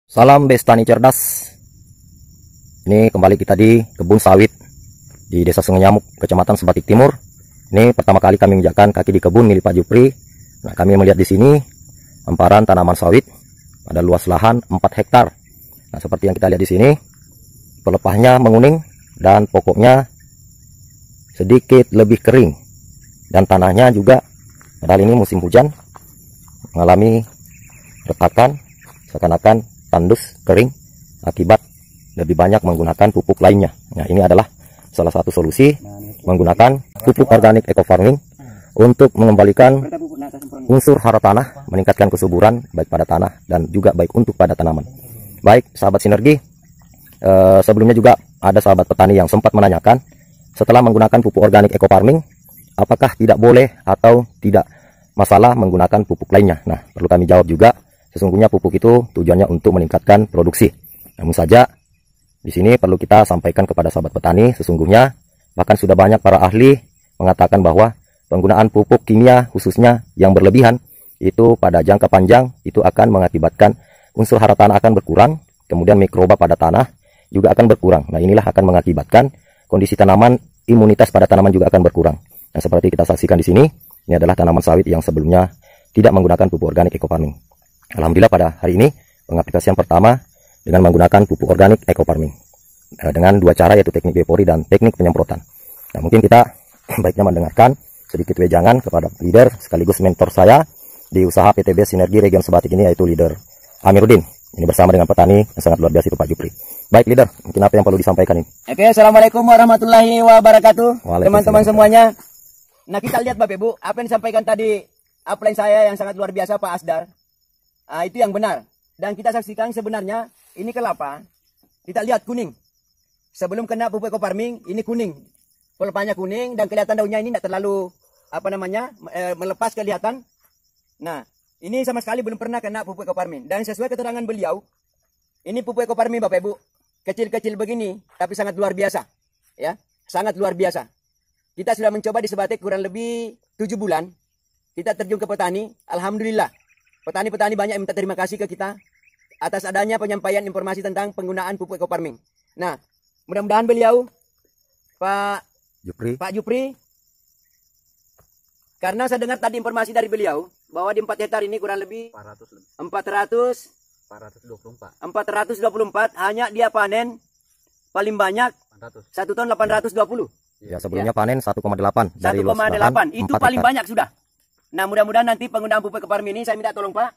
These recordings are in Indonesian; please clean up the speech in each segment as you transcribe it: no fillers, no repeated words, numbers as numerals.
Salam Bestani Cerdas. Ini kembali kita di kebun sawit di Desa Sungai Nyamuk, Kecamatan Sebatik Timur. Ini pertama kali kami menginjakkan kaki di kebun milik Pak Jupri. Nah, kami melihat di sini hamparan tanaman sawit pada luas lahan 4 hektar. Nah, seperti yang kita lihat di sini, pelepahnya menguning dan pokoknya sedikit lebih kering. Dan tanahnya juga, padahal ini musim hujan, mengalami retakan, seakan-akan tandus kering akibat lebih banyak menggunakan pupuk lainnya. Nah, ini adalah salah satu solusi menggunakan pupuk organik eco farming untuk mengembalikan unsur hara tanah, meningkatkan kesuburan baik pada tanah dan juga baik untuk pada tanaman. Baik sahabat sinergi, sebelumnya juga ada sahabat petani yang sempat menanyakan setelah menggunakan pupuk organik eco farming apakah tidak boleh atau tidak masalah menggunakan pupuk lainnya. Nah, perlu kami jawab juga, sesungguhnya pupuk itu tujuannya untuk meningkatkan produksi. Namun saja di sini perlu kita sampaikan kepada sahabat petani, sesungguhnya bahkan sudah banyak para ahli mengatakan bahwa penggunaan pupuk kimia khususnya yang berlebihan itu pada jangka panjang itu akan mengakibatkan unsur hara tanah akan berkurang, kemudian mikroba pada tanah juga akan berkurang. Nah, inilah akan mengakibatkan kondisi tanaman, imunitas pada tanaman juga akan berkurang. Nah, seperti kita saksikan di sini, ini adalah tanaman sawit yang sebelumnya tidak menggunakan pupuk organik eco farming. Alhamdulillah pada hari ini pengaplikasian pertama dengan menggunakan pupuk organik eco farming dengan dua cara, yaitu teknik biopori dan teknik penyemprotan. Nah, mungkin kita baiknya mendengarkan sedikit wejangan kepada leader sekaligus mentor saya di usaha PTB Sinergi Region Sebatik ini, yaitu leader Amiruddin. Ini bersama dengan petani yang sangat luar biasa itu Pak Jupri. Baik leader, mungkin apa yang perlu disampaikan ini? Oke, assalamualaikum warahmatullahi wabarakatuh teman-teman semuanya. Nah, kita lihat Bapak Ibu, apa yang disampaikan tadi upline saya yang sangat luar biasa Pak Asdar. Itu yang benar. Dan kita saksikan sebenarnya ini kelapa. Kita lihat kuning. Sebelum kena pupuk eco farming, ini kuning. Pelepahnya kuning dan kelihatan daunnya ini tidak terlalu melepas kelihatan. Nah, ini sama sekali belum pernah kena pupuk eco farming. Dan sesuai keterangan beliau, ini pupuk eco farming Bapak Ibu. Kecil-kecil begini, tapi sangat luar biasa. Ya, sangat luar biasa. Kita sudah mencoba di Sebatik kurang lebih 7 bulan. Kita terjun ke petani, alhamdulillah. Petani-petani banyak minta terima kasih ke kita atas adanya penyampaian informasi tentang penggunaan pupuk eco farming. Nah, mudah-mudahan beliau Pak Jupri, karena saya dengar tadi informasi dari beliau bahwa di 4 hektar ini kurang lebih 424 hanya dia panen paling banyak 1 ton 820. Ya, sebelumnya panen 1,8 dari 1,8 itu paling banyak sudah. Nah, mudah-mudahan nanti penggunaan pupuk eco farming ini saya minta tolong Pak.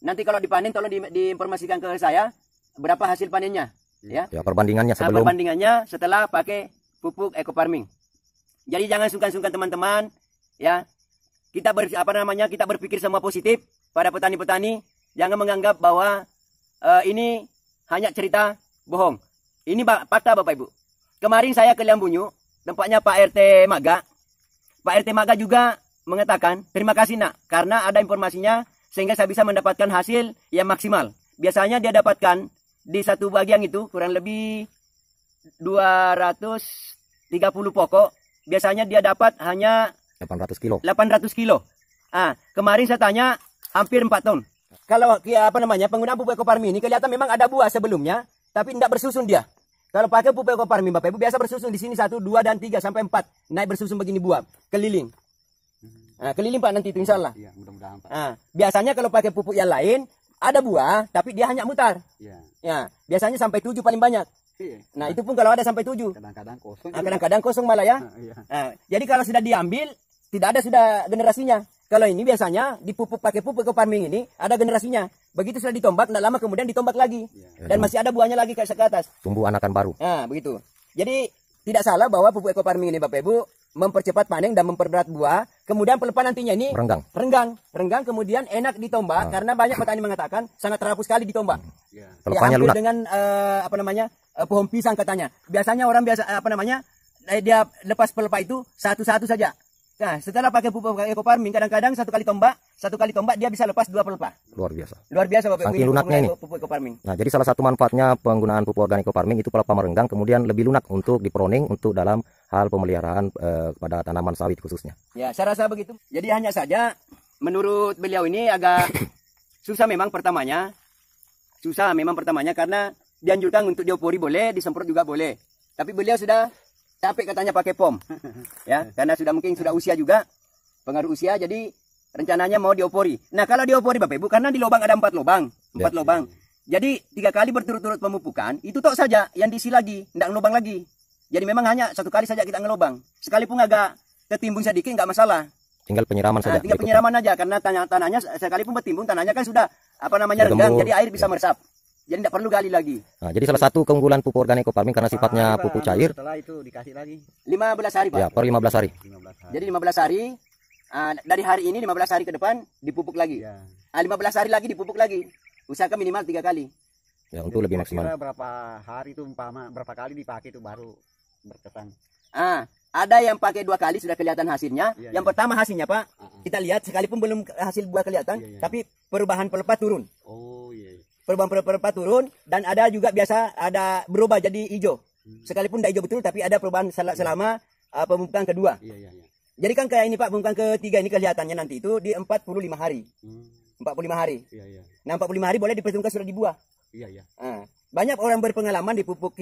Nanti kalau dipanen tolong diinformasikan ke saya berapa hasil panennya. Ya, perbandingannya setelah pakai pupuk eco farming. Jadi jangan sungkan-sungkan teman-teman, ya. Kita berpikir semua positif pada petani-petani. Jangan menganggap bahwa ini hanya cerita bohong. Ini fakta Bapak Ibu. Kemarin saya ke Liambunyu, tempatnya Pak RT Maga. Pak RT Maga juga mengatakan, terima kasih nak, karena ada informasinya sehingga saya bisa mendapatkan hasil yang maksimal. Biasanya dia dapatkan di satu bagian itu kurang lebih 230 pokok. Biasanya dia dapat hanya 800 kilo. Kemarin saya tanya hampir 4 ton. Kalau penggunaan pupuk eco farming ini kelihatan memang ada buah sebelumnya, tapi tidak bersusun dia. Kalau pakai pupuk eco farming Bapak Ibu biasa bersusun di sini 1, 2 dan 3 sampai 4 naik bersusun begini buah keliling. Keliling Pak nanti itu insya Allah. Ya, mudah-mudahan Pak. Biasanya kalau pakai pupuk yang lain ada buah tapi dia hanya mutar. Ya, biasanya sampai 7 paling banyak. Nah, itu pun kalau ada sampai 7. Kadang-kadang kosong. Kadang-kadang kosong malah ya. Jadi kalau sudah diambil tidak ada sudah generasinya. Kalau ini biasanya dipupuk pakai pupuk eco farming ini ada generasinya. Begitu sudah ditombak, tidak lama kemudian ditombak lagi. Dan masih ada buahnya lagi ke atas. Tumbuh anakan baru. Nah, begitu. Jadi tidak salah bahwa pupuk eco farming ini Bapak Ibu mempercepat panen dan memperberat buah. Kemudian pelepah nantinya ini renggang, kemudian enak ditombak karena banyak petani mengatakan sangat rapuh sekali ditombak. Pelepahnya lunak dengan pohon pisang katanya. Biasanya orang dia lepas pelepah itu satu-satu saja. Nah, setelah pakai pupuk eco farming kadang-kadang satu kali tombak dia bisa lepas 2 pelepah. Luar biasa Bapak Ibu lunaknya ini. Pupuk eco farming. Nah, jadi salah satu manfaatnya penggunaan pupuk organik eco farming itu pelepah merenggang, kemudian lebih lunak untuk diproning untuk dalam hal pemeliharaan pada tanaman sawit khususnya. Ya, saya rasa begitu. Jadi hanya saja menurut beliau ini agak susah memang pertamanya. susah memang pertamanya karena dianjurkan untuk diopori boleh, disemprot juga boleh. Tapi beliau sudah capek katanya pakai pom. Ya, karena mungkin sudah usia juga, pengaruh usia, jadi rencananya mau diopori. Nah, kalau diopori Bapak Ibu, karena di lubang ada 4 lubang, 4 lubang. Jadi 3 kali berturut-turut pemupukan, itu tok saja yang diisi lagi, tidak ngelubang lagi. Jadi memang hanya 1 kali saja kita ngelubang. Sekalipun agak ketimbun sedikit nggak masalah. Tinggal penyiraman saja. Tinggal penyiraman aja, karena tanahnya sekalipun bertimbun, tanahnya kan sudah renggang, jadi air bisa meresap. Jadi tidak perlu gali lagi. Nah, jadi salah satu keunggulan pupuk organik ekofarming karena sifatnya pupuk cair. Setelah itu dikasih lagi 15 hari Pak. Ya, per 15 hari. 15 hari. Jadi 15 hari, dari hari ini 15 hari ke depan dipupuk lagi. Ya. 15 hari lagi dipupuk lagi. Usahakan minimal 3 kali. Ya, untuk lebih maksimal. Kira berapa hari itu berapa kali dipakai itu baru berkesan. Ada yang pakai 2 kali sudah kelihatan hasilnya. Iya, Yang pertama hasilnya Pak, kita lihat sekalipun belum hasil buah kelihatan, tapi perubahan pelepah turun. Oh iya. Perubahan pelepah turun, dan ada juga biasa ada berubah jadi hijau. Sekalipun tidak hijau betul, tapi ada perubahan selama pemupukan kedua. Iya. Jadi kan kayak ini Pak, pemupukan ketiga ini kelihatannya nanti itu di 45 hari. 45 hari. Iya. Nah, 45 hari boleh diperhitungkan sudah dibuah. Iya. Banyak orang berpengalaman di pupuk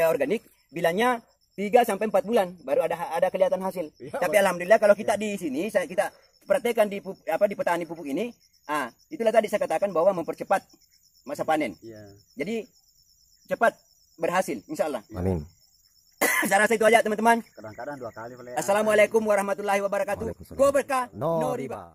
organik bilangnya 3 sampai 4 bulan baru ada kelihatan hasil. Ya, tapi alhamdulillah kalau kita di sini kita praktekkan di petani pupuk ini, itulah tadi saya katakan bahwa mempercepat masa panen. Iya. Jadi cepat berhasil insyaallah. Amin. Saya rasa itu aja teman-teman. Kadang-kadang 2 kali boleh. Assalamualaikum warahmatullahi wabarakatuh. Go berkah, no riba.